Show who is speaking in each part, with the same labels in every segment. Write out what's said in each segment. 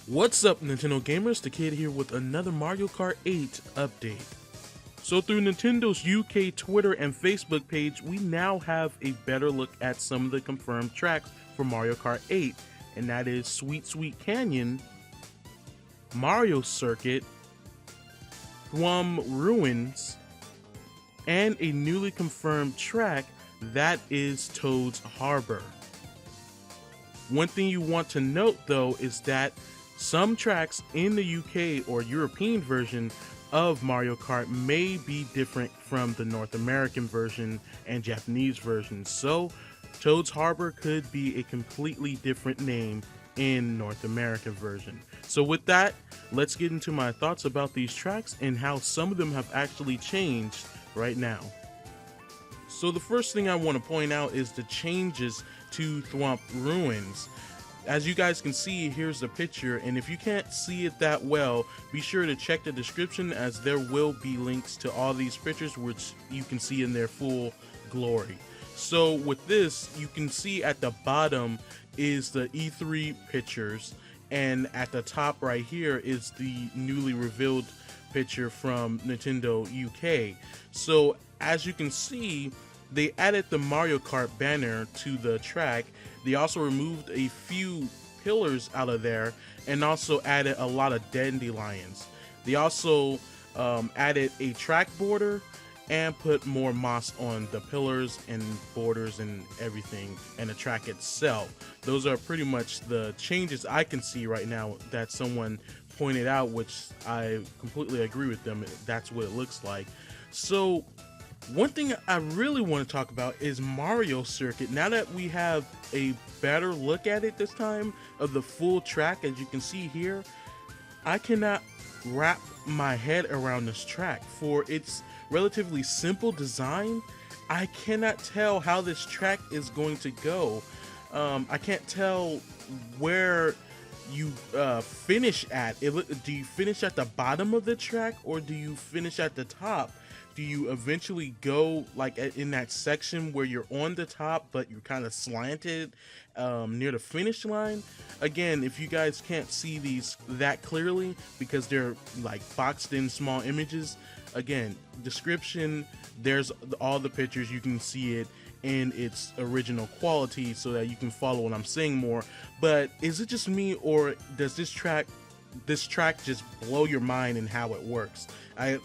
Speaker 1: What's up, Nintendo gamers? The Kid here with another Mario Kart 8 update. So through Nintendo's UK Twitter and Facebook page, we now have a better look at some of the confirmed tracks for Mario Kart 8, and that is Sweet Sweet Canyon, Mario Circuit, Thwomp Ruins, and a newly confirmed track that is Toad's Harbor. One thing you want to note though is that some tracks in the UK or European version of Mario Kart may be different from the North American version and Japanese version, so Toad's Harbor could be a completely different name in North American version. So with that, let's get into my thoughts about these tracks and how some of them have actually changed right now. So the first thing I want to point out is the changes to Thwomp Ruins. As you guys can see, here's the picture, and if you can't see it that well, be sure to check the description as there will be links to all these pictures which you can see in their full glory. So with this, you can see at the bottom is the E3 pictures, and at the top right here is the newly revealed picture from Nintendo UK. So as you can see, they added the Mario Kart banner to the track. They also removed a few pillars out of there and also added a lot of dandelions. They also added a track border and put more moss on the pillars and borders and everything, and the track itself. Those are pretty much the changes I can see right now that someone pointed out, which I completely agree with them. That's what it looks like. So one thing I really want to talk about is Mario Circuit. Now that we have a better look at it this time of the full track, as you can see here, I cannot wrap my head around this track. For its relatively simple design, I cannot tell how this track is going to go. I can't tell where you finish at. Do you finish at the bottom of the track or do you finish at the top? Do you eventually go like in that section where you're on the top but you're kind of slanted near the finish line? Again, if you guys can't see these that clearly because they're like boxed in small images, again, description, there's all the pictures, you can see it in its original quality so that you can follow what I'm saying more. But is it just me, or does this track just blow your mind in how it works?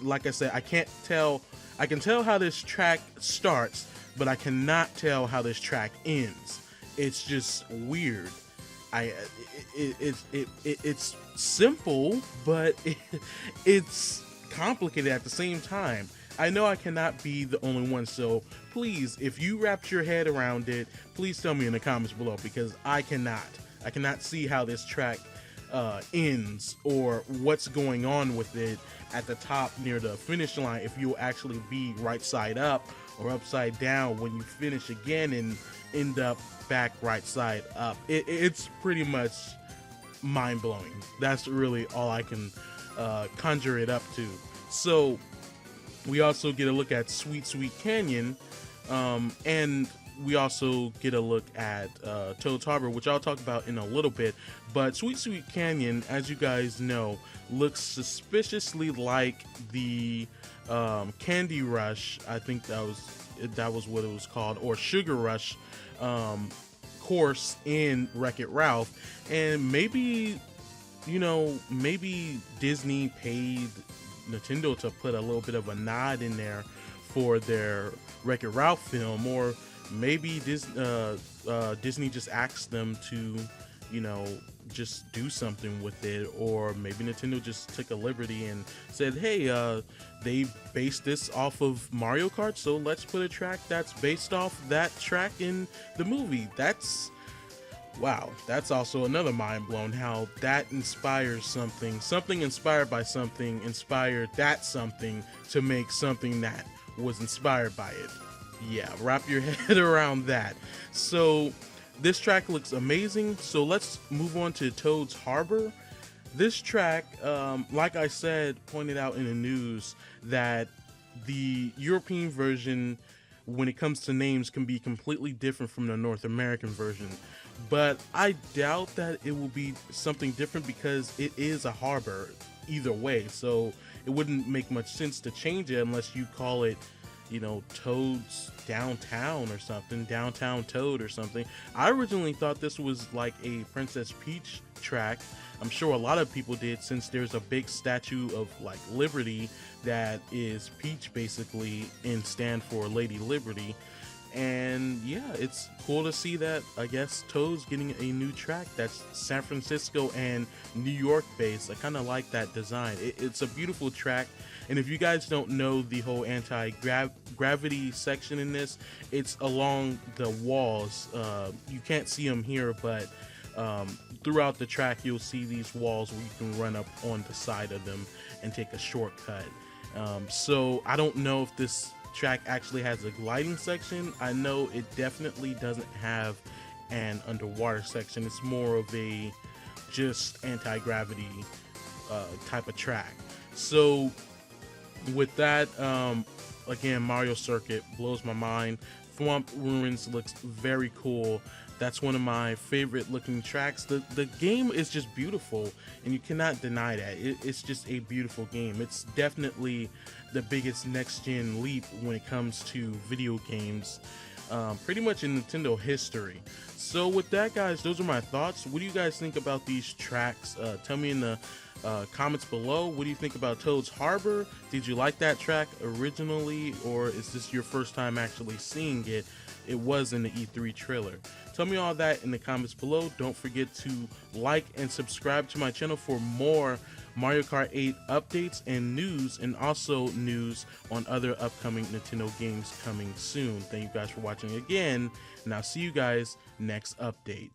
Speaker 1: Like I said, I can't tell. I can tell how this track starts, but I cannot tell how this track ends. It's just weird. It's simple, but it's complicated at the same time. I know I cannot be the only one, so please, if you wrapped your head around it, please tell me in the comments below, because I cannot see how this track ends or what's going on with it at the top near the finish line, if you'll actually be right side up or upside down when you finish again and end up back right side up. It's pretty much mind-blowing. That's really all I can conjure it up to. So we also get a look at Sweet Sweet Canyon, and we also get a look at Toad's Harbor, which I'll talk about in a little bit. But Sweet Sweet Canyon, as you guys know, looks suspiciously like the Candy Rush, I think that was what it was called, or Sugar Rush course in Wreck-It Ralph. And maybe, maybe Disney paid Nintendo to put a little bit of a nod in there for their Wreck-It Ralph film, or maybe Disney just asked them to, just do something with it, or maybe Nintendo just took a liberty and said, hey, they based this off of Mario Kart, so let's put a track that's based off that track in the movie. Wow, that's also another mind blown, how that inspires something inspired by something inspired that something to make something that was inspired by it. Yeah, wrap your head around that. So this track looks amazing. So let's move on to Toad's Harbor. This track, like I said, pointed out in the news that the European version when it comes to names can be completely different from the North American version. But I doubt that it will be something different because it is a harbor either way. So it wouldn't make much sense to change it unless you call it, Toad's Downtown or something, Downtown Toad or something. I originally thought this was like a Princess Peach track. I'm sure a lot of people did, since there's a big statue of like Liberty that is Peach basically and stand for Lady Liberty. And yeah, it's cool to see that I guess Toad's getting a new track that's San Francisco and New York based. I kind of like that design. It's a beautiful track. And if you guys don't know the whole anti-gravity section in this, it's along the walls. You can't see them here, but throughout the track you'll see these walls where you can run up on the side of them and take a shortcut. So I don't know if this track actually has a gliding section. I know it definitely doesn't have an underwater section. It's more of a just anti-gravity type of track. So with that, again, Mario Circuit blows my mind. Thwomp Ruins looks very cool. That's one of my favorite looking tracks. The game is just beautiful, and you cannot deny that. It's just a beautiful game. It's definitely the biggest next gen leap when it comes to video games, pretty much in Nintendo history. So with that, guys, those are my thoughts. What do you guys think about these tracks? Tell me in the comments below. What do you think about Toad's Harbor? Did you like that track originally, or is this your first time actually seeing it? It was in the E3 trailer. Tell me all that in the comments below. Don't forget to like and subscribe to my channel for more Mario Kart 8 updates and news, and also news on other upcoming Nintendo games coming soon. Thank you guys for watching again, and I'll see you guys next update.